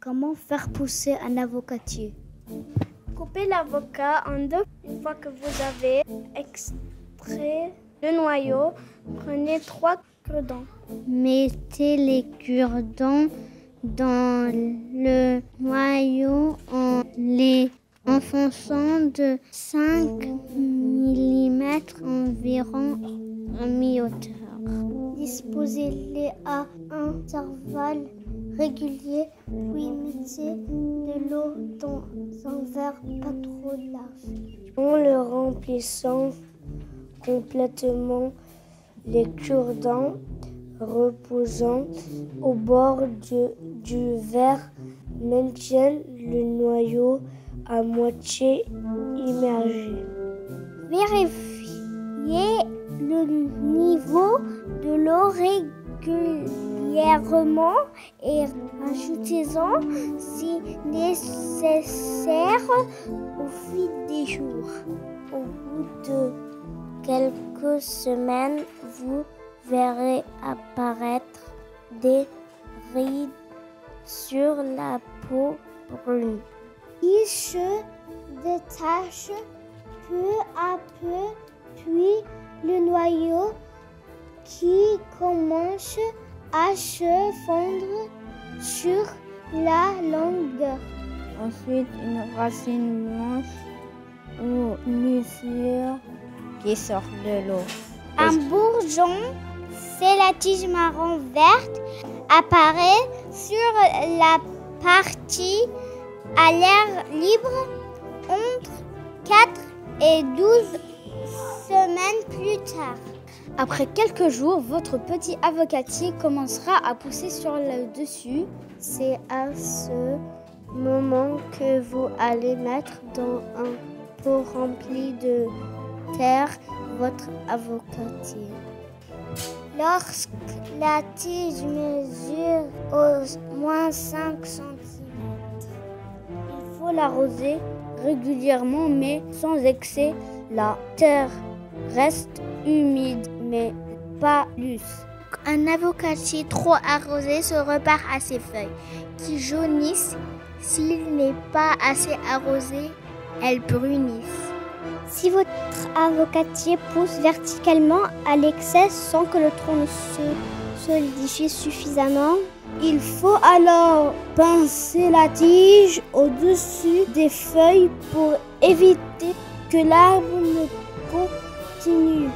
Comment faire pousser un avocatier? Coupez l'avocat en deux. Une fois que vous avez extrait le noyau, prenez 3 cure-dents. Mettez les cure-dents dans le noyau en les enfonçant de 5 mm environ en mi-hauteur. Disposez-les à intervalles réguliers, puis mettez de l'eau dans un verre pas trop large. En le remplissant complètement, les cure-dents reposant au bord du verre maintiennent le noyau à moitié immergé. Vérifiez le niveau de l'eau régulièrement et ajoutez-en si nécessaire au fil des jours. Au bout de quelques semaines, vous verrez apparaître des rides sur la peau brune. Ils se détachent peu à peu, puis le noyau qui commence à se fondre sur la longueur. Ensuite, une racine blanche ou luisure qui sort de l'eau. Un bourgeon, c'est la tige marron verte, apparaît sur la partie à l'air libre entre 4 et 12 semaines plus tard. Après quelques jours, votre petit avocatier commencera à pousser sur le dessus. C'est à ce moment que vous allez mettre dans un pot rempli de terre votre avocatier. Lorsque la tige mesure au moins 5 cm, il faut l'arroser régulièrement mais sans excès. La terre reste humide mais pas luce. Un avocatier trop arrosé se repart à ses feuilles qui jaunissent. S'il n'est pas assez arrosé, elles brunissent. Si votre avocatier pousse verticalement à l'excès sans que le tronc ne se solidifie suffisamment, il faut alors pincer la tige au-dessus des feuilles pour éviter que l'arbre ne continue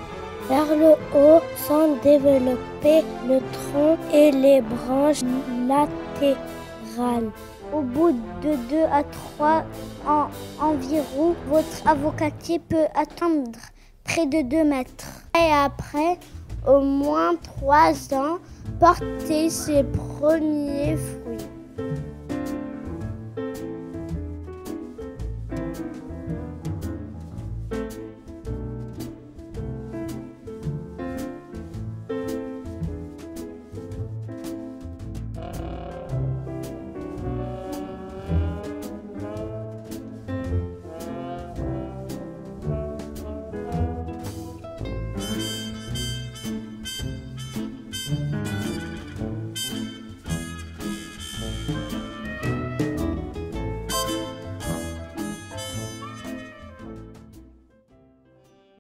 vers le haut sans développer le tronc et les branches latérales. Au bout de 2 à 3 ans environ, votre avocatier peut atteindre près de 2 mètres. Et après au moins 3 ans, porter ses premiers fruits.